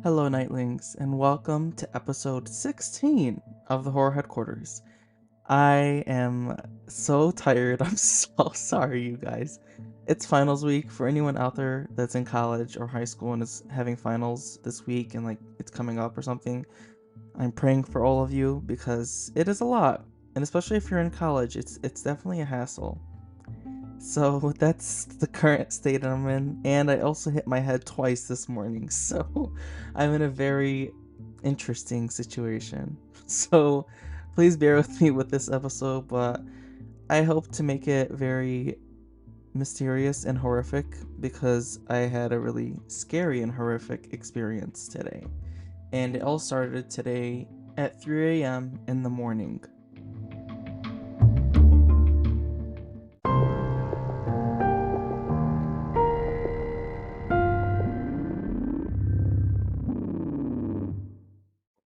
Hello, Nightlings, and welcome to episode 16 of the Horror Headquarters. I am so tired. I'm so sorry, you guys. It's finals week for anyone out there that's in college or high school and is having finals this week and it's coming up or something. I'm praying for all of you because it is a lot, and especially if you're in college, it's definitely a hassle. So that's the current state I'm in, and I also hit my head twice this morning, so I'm in a very interesting situation. So please bear with me with this episode, but I hope to make it very mysterious and horrific because I had a really scary and horrific experience today. And it all started today at 3 a.m. in the morning.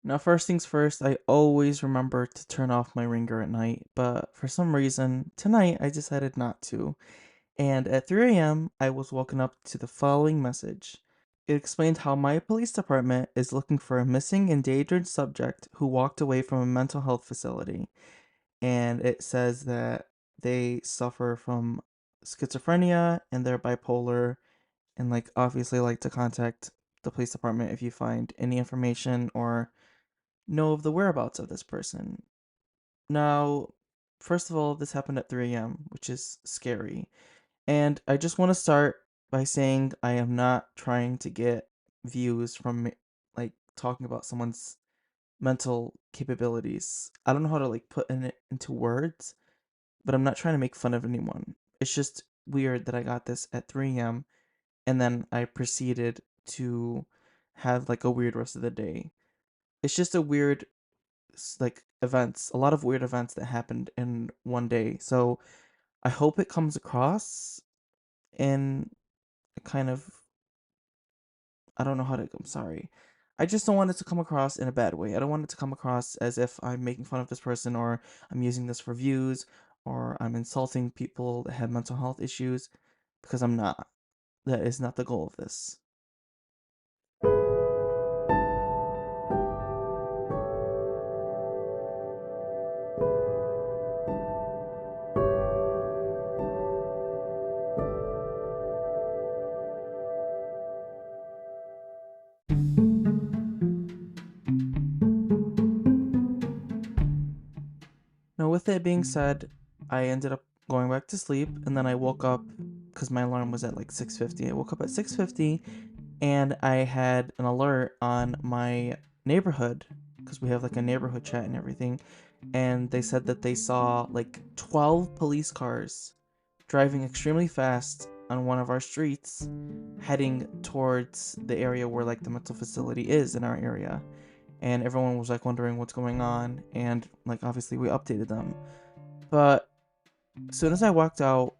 Now, first things first, I always remember to turn off my ringer at night, but for some reason, tonight I decided not to. And at 3 a.m., I was woken up to the following message. It explained how my police department is looking for a missing endangered subject who walked away from a mental health facility. And it says that they suffer from schizophrenia and they're bipolar, and obviously like to contact the police department if you find any information or know of the whereabouts of this person. Now, first of all, this happened at 3 a.m., which is scary. And I just want to start by saying I am not trying to get views from talking about someone's mental capabilities. I don't know how to put it into words, but I'm not trying to make fun of anyone. It's just weird that I got this at 3 a.m. and then I proceeded to have a weird rest of the day. It's just a weird events, a lot of weird events that happened in one day. So I hope it comes across in a kind of, I don't know how to, I'm sorry. I just don't want it to come across in a bad way. I don't want it to come across as if I'm making fun of this person or I'm using this for views or I'm insulting people that have mental health issues because I'm not. That is not the goal of this. Now, with it being said, I ended up going back to sleep, and then I woke up because my alarm was at 6:50. I woke up at 6:50, and I had an alert on my neighborhood because we have a neighborhood chat and everything, and they said that they saw 12 police cars driving extremely fast on one of our streets, heading towards the area where the mental facility is in our area, and everyone was wondering what's going on, and obviously we updated them. But as soon as I walked out,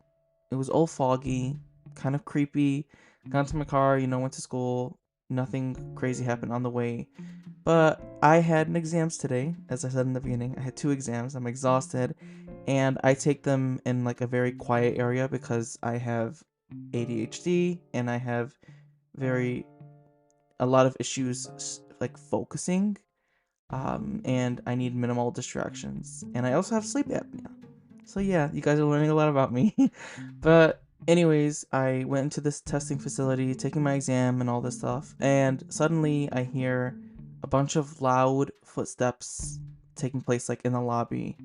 it was all foggy, kind of creepy. Got into my car, went to school. Nothing crazy happened on the way. But I had an exams today, as I said in the beginning. I had two exams. I'm exhausted, and I take them in a very quiet area because I have ADHD and I have very a lot of issues focusing, and I need minimal distractions. And I also have sleep apnea. So yeah, you guys are learning a lot about me. But anyways, I went into this testing facility, taking my exam and all this stuff, and suddenly I hear a bunch of loud footsteps taking place in the lobby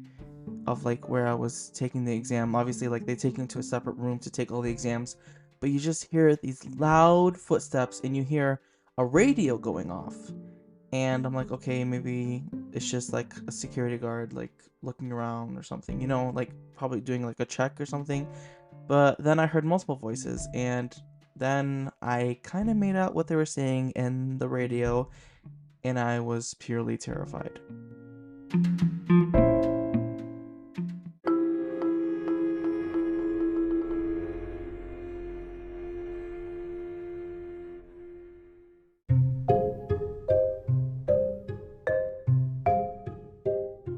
of where I was taking the exam. Obviously, they take you into a separate room to take all the exams, but you just hear these loud footsteps and you hear a radio going off. And I'm like, okay, maybe it's just a security guard looking around or something, probably doing a check or something. But then I heard multiple voices, and then I kind of made out what they were saying in the radio, and I was purely terrified.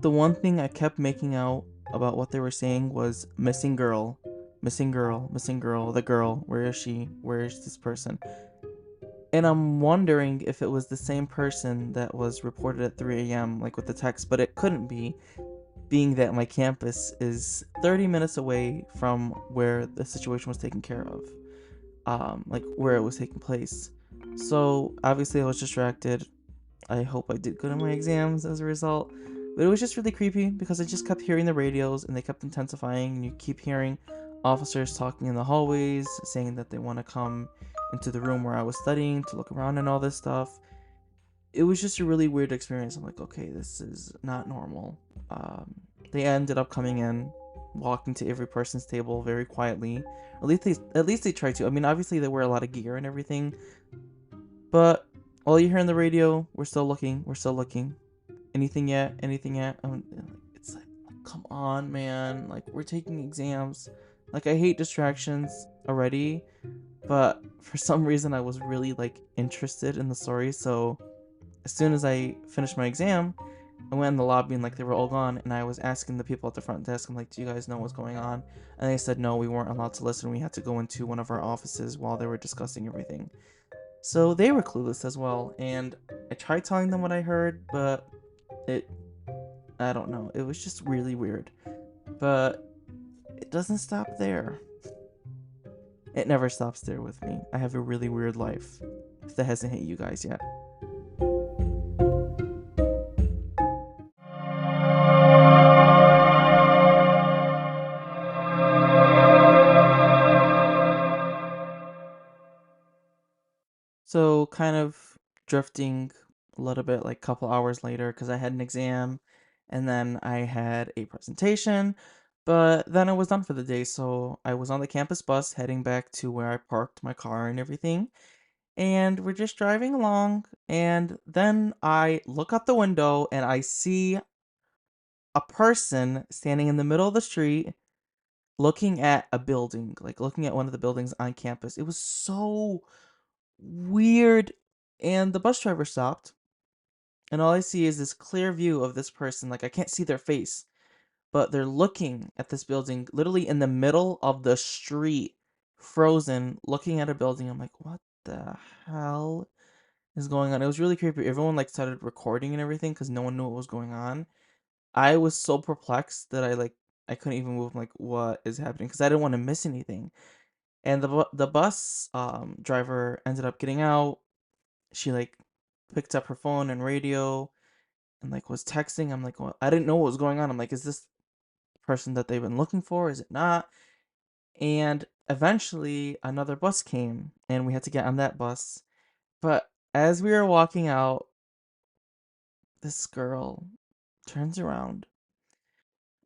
The one thing I kept making out about what they were saying was missing girl, missing girl, missing girl, the girl, where is she? Where is this person? And I'm wondering if it was the same person that was reported at 3 a.m., like with the text, but it couldn't be, being that my campus is 30 minutes away from where the situation was taken care of, like where it was taking place. So obviously I was distracted. I hope I did good in my exams as a result. But it was just really creepy because I just kept hearing the radios and they kept intensifying, and you keep hearing officers talking in the hallways saying that they want to come into the room where I was studying to look around and all this stuff. It was just a really weird experience. I'm like, okay, this is not normal. Um, they ended up coming in, walking to every person's table very quietly. At least they tried to. I mean, obviously they wear a lot of gear and everything, but all you hear on the radio, we're still looking, we're still looking. Anything yet? Anything yet? It's like, come on, man. Like, we're taking exams. Like, I hate distractions already, but for some reason I was really like interested in the story. So as soon as I finished my exam, I went in the lobby and like they were all gone, and I was asking the people at the front desk, I'm like, do you guys know what's going on? And they said no, we weren't allowed to listen. We had to go into one of our offices while they were discussing everything. So they were clueless as well, and I tried telling them what I heard, but it, I don't know, it was just really weird. But it doesn't stop there. It never stops there with me. I have a really weird life, if that hasn't hit you guys yet. So kind of drifting a little bit, like a couple hours later, because I had an exam and then I had a presentation, but then I was done for the day. So I was on the campus bus heading back to where I parked my car and everything. And we're just driving along. And then I look out the window and I see a person standing in the middle of the street looking at a building, like looking at one of the buildings on campus. It was so weird. And the bus driver stopped, and all I see is this clear view of this person. Like, I can't see their face, but they're looking at this building literally in the middle of the street, frozen, looking at a building. I'm like, what the hell is going on? It was really creepy. Everyone like started recording and everything because no one knew what was going on. I was so perplexed that I couldn't even move. I'm like, what is happening? Because I didn't want to miss anything. And the bus driver ended up getting out. She like picked up her phone and radio and like was texting. I'm like, well, I didn't know what was going on. I'm like, is this the person that they've been looking for? Is it not? And eventually another bus came and we had to get on that bus. But as we were walking out, this girl turns around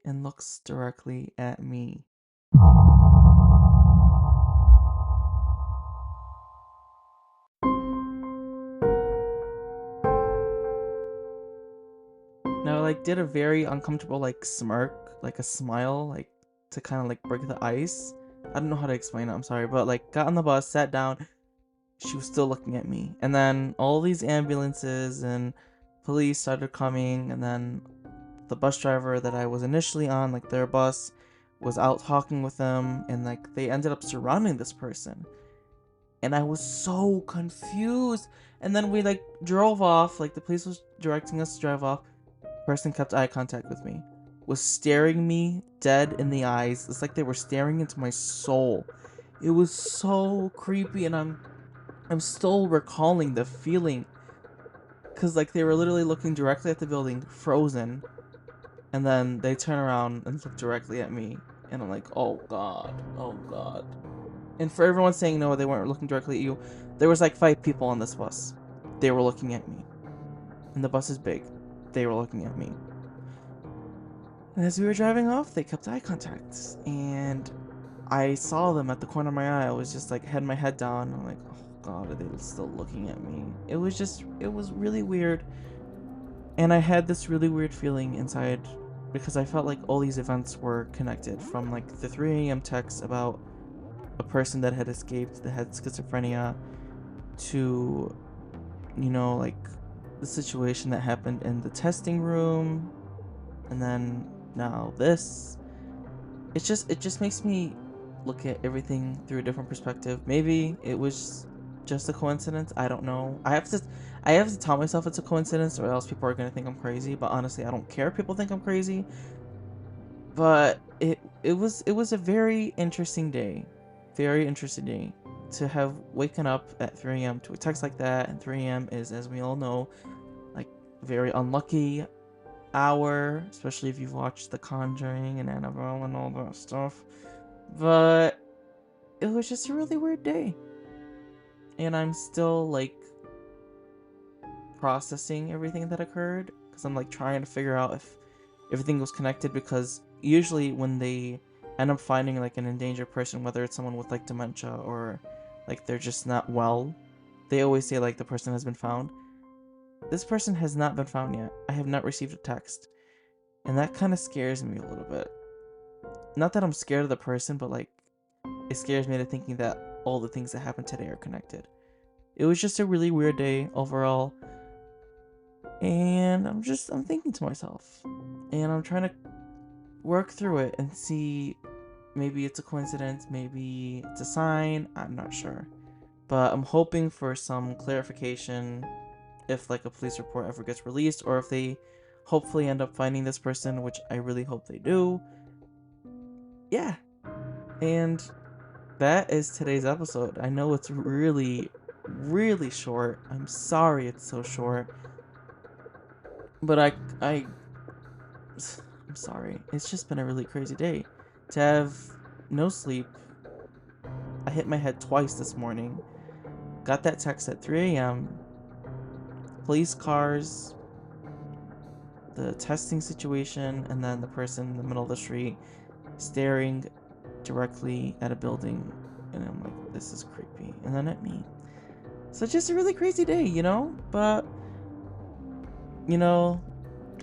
and looks directly at me. Now, like, did a very uncomfortable, like, smirk, like a smile, like, to kind of, like, break the ice. I don't know how to explain it, I'm sorry, but, like, got on the bus, sat down, she was still looking at me. And then all these ambulances and police started coming, and then the bus driver that I was initially on, like, their bus, was out talking with them, and, like, they ended up surrounding this person. And I was so confused. And then we, like, drove off, like, the police was directing us to drive off. Person kept eye contact with me, was staring me dead in the eyes. It's like they were staring into my soul. It was so creepy, and I'm still recalling the feeling, cuz like they were literally looking directly at the building, frozen, and then they turn around and look directly at me, and I'm like, "Oh god. Oh god." And for everyone saying no, they weren't looking directly at you. There was like 5 people on this bus. They were looking at me. And the bus is big. They were looking at me. And as we were driving off, they kept eye contact. And I saw them at the corner of my eye. I was just like, had my head down. I'm like, oh god, are they still looking at me? It was really weird. And I had this really weird feeling inside because I felt like all these events were connected, from like the 3 a.m. text about a person that had escaped that had schizophrenia to, like the situation that happened in the testing room, and then now this. It just makes me look at everything through a different perspective. Maybe it was just a coincidence. I don't know. I have to tell myself it's a coincidence, or else people are gonna think I'm crazy. But honestly, I don't care if people think I'm crazy. But it was a very interesting day, very interesting day to have waken up at 3 a.m. to a text like that. And 3 a.m. is, as we all know, like very unlucky hour, especially if you've watched The Conjuring and Annabelle and all that stuff. But it was just a really weird day, and I'm still like processing everything that occurred because I'm like trying to figure out if everything was connected, because usually when they end up finding like an endangered person, whether it's someone with like dementia or like they're just not well, they always say like the person has been found. This person has not been found yet. I have not received a text, and that kind of scares me a little bit. Not that I'm scared of the person, but like it scares me to thinking that all the things that happened today are connected. It was just a really weird day overall, and I'm thinking to myself, and I'm trying to work through it and see, maybe it's a coincidence, maybe it's a sign, I'm not sure. But I'm hoping for some clarification if like a police report ever gets released, or if they hopefully end up finding this person, which I really hope they do. Yeah. And that is today's episode. I know it's really, really short. I'm sorry it's so short. But I'm sorry. It's just been a really crazy day. To have no sleep. I hit my head twice this morning. Got that text at 3 a.m. Police cars, the testing situation, and then the person in the middle of the street staring directly at a building. And I'm like, this is creepy. And then at me. So just a really crazy day, you know? But, you know,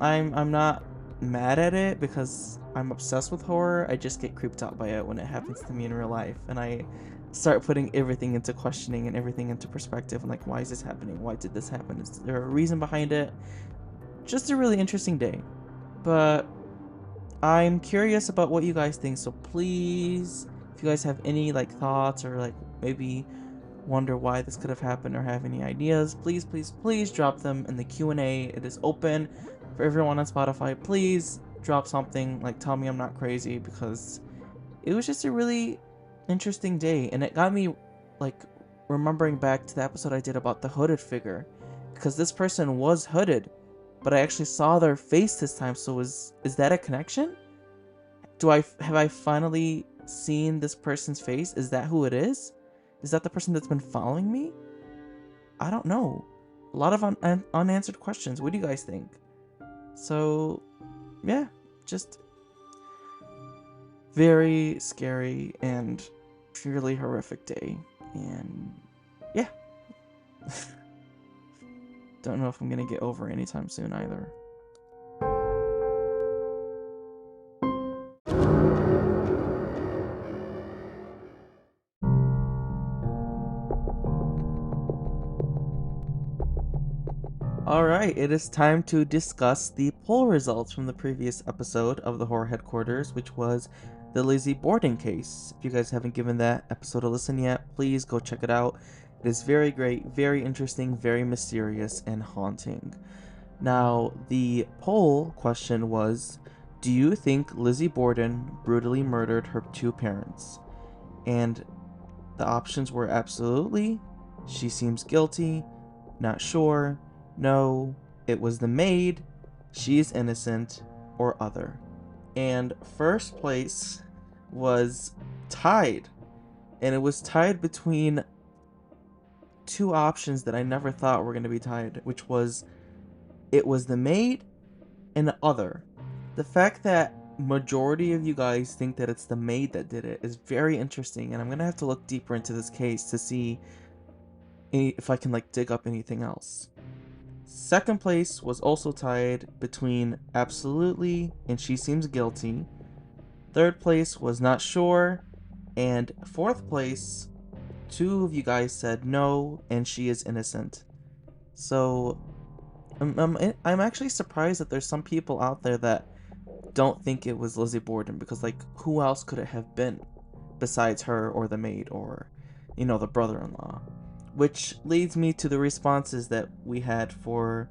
I'm not mad at it because I'm obsessed with horror. I just get creeped out by it when it happens to me in real life, and I start putting everything into questioning and everything into perspective, and like, why is this happening? Why did this happen? Is there a reason behind it? Just a really interesting day. But I'm curious about what you guys think, so please, if you guys have any like thoughts, or like maybe wonder why this could have happened, or have any ideas, please, please, please drop them in the Q&A. It is open for everyone on Spotify. Please drop something, like tell me I'm not crazy, because it was just a really interesting day, and it got me like remembering back to the episode I did about the hooded figure, because this person was hooded, but I actually saw their face this time. So is that a connection? Have I finally seen this person's face? Is that who it is? Is that the person that's been following me? I don't know. A lot of unanswered questions. What do you guys think? So, yeah, just very scary and purely horrific day. And yeah. Don't know if I'm gonna get over anytime soon either. Alright, it is time to discuss the poll results from the previous episode of the Horror Headquarters, which was the Lizzie Borden case. If you guys haven't given that episode a listen yet, please go check it out. It is very great, very interesting, very mysterious, and haunting. Now, the poll question was, do you think Lizzie Borden brutally murdered her two parents? And the options were absolutely, she seems guilty, not sure, no, it was the maid, she is innocent, or other. And first place was tied. And it was tied between two options that I never thought were going to be tied, which was, it was the maid and the other. The fact that majority of you guys think that it's the maid that did it is very interesting, and I'm going to have to look deeper into this case to see if I can like dig up anything else. Second place was also tied between absolutely and she seems guilty. Third place was not sure. And fourth place, two of you guys said no and she is innocent. So I'm actually surprised that there's some people out there that don't think it was Lizzie Borden, because like, who else could it have been besides her or the maid or, you know, the brother-in-law? which leads me to the responses that we had for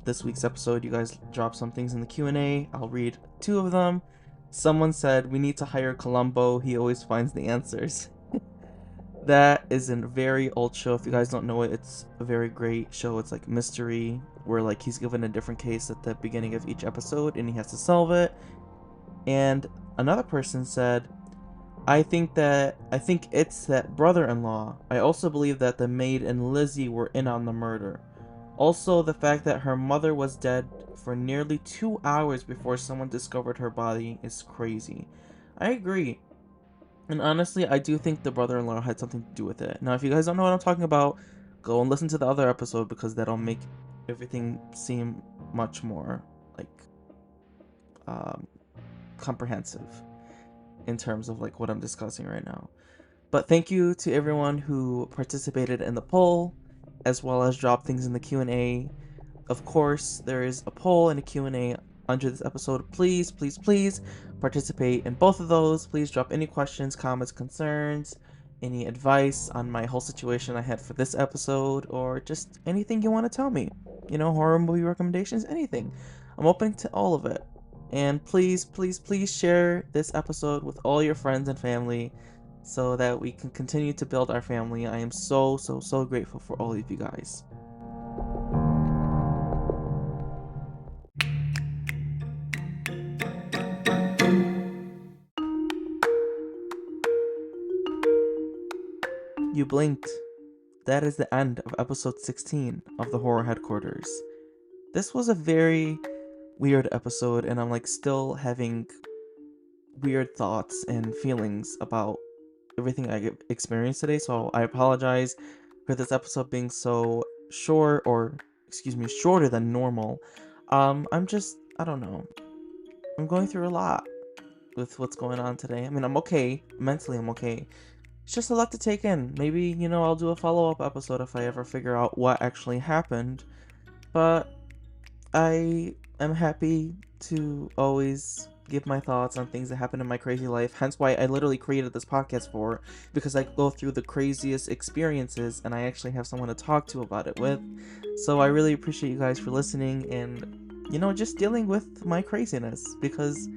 this week's episode. You guys dropped some things in the Q&A. I'll read 2 of them. Someone said, we need to hire Columbo. He always finds the answers. That is a very old show. If you guys don't know it, it's a very great show. It's like mystery, where like he's given a different case at the beginning of each episode and he has to solve it. And another person said, I think it's that brother-in-law. I also believe that the maid and Lizzie were in on the murder. Also, the fact that her mother was dead for nearly 2 hours before someone discovered her body is crazy. I agree. And honestly, I do think the brother-in-law had something to do with it. Now, if you guys don't know what I'm talking about, go and listen to the other episode because that'll make everything seem much more like um, comprehensive in terms of like what I'm discussing right now. But thank you to everyone who participated in the poll, as well as dropped things in the Q&A. Of course, there is a poll and a Q&A under this episode. Please, please, please participate in both of those. Please drop any questions, comments, concerns, any advice on my whole situation I had for this episode, or just anything you want to tell me. You know, horror movie recommendations, anything. I'm open to all of it. And please, please, please share this episode with all your friends and family so that we can continue to build our family. I am so, so, so grateful for all of you guys. You blinked. That is the end of episode 16 of the Horror Headquarters. This was a very weird episode, and I'm like still having weird thoughts and feelings about everything I experienced today, so I apologize for this episode being so short, or excuse me, shorter than normal. I don't know. I'm going through a lot with what's going on today. I mean, I'm okay. Mentally, I'm okay. It's just a lot to take in. Maybe, I'll do a follow-up episode if I ever figure out what actually happened. But I am happy to always give my thoughts on things that happen in my crazy life. Hence why I literally created this podcast for, because I go through the craziest experiences and I actually have someone to talk to about it with. So I really appreciate you guys for listening and, just dealing with my craziness, because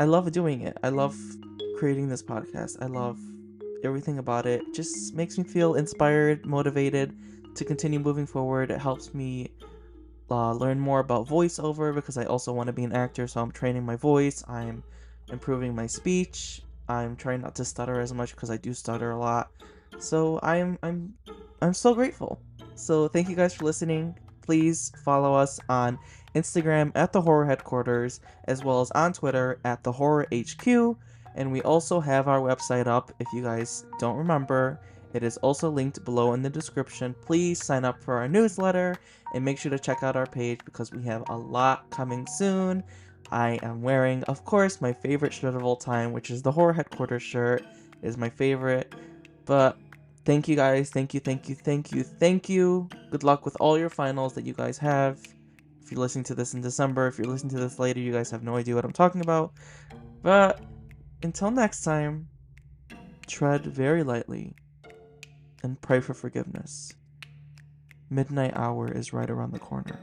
I love doing it. I love creating this podcast. I love everything about it. It just makes me feel inspired, motivated to continue moving forward. It helps me learn more about voiceover, because I also want to be an actor, so I'm training my voice. I'm improving my speech. I'm trying not to stutter as much because I do stutter a lot. So I'm so grateful. So thank you guys for listening. Please follow us on Instagram at the Horror Headquarters, as well as on Twitter at the Horror HQ. And we also have our website up. If you guys don't remember, it is also linked below in the description. Please sign up for our newsletter and make sure to check out our page because we have a lot coming soon. I am wearing, of course, my favorite shirt of all time, which is the Horror Headquarters shirt. It is my favorite. But thank you guys. Thank you, thank you, thank you, thank you. Good luck with all your finals that you guys have. If you're listening to this in December, if you're listening to this later, you guys have no idea what I'm talking about. But until next time, tread very lightly and pray for forgiveness. Midnight hour is right around the corner.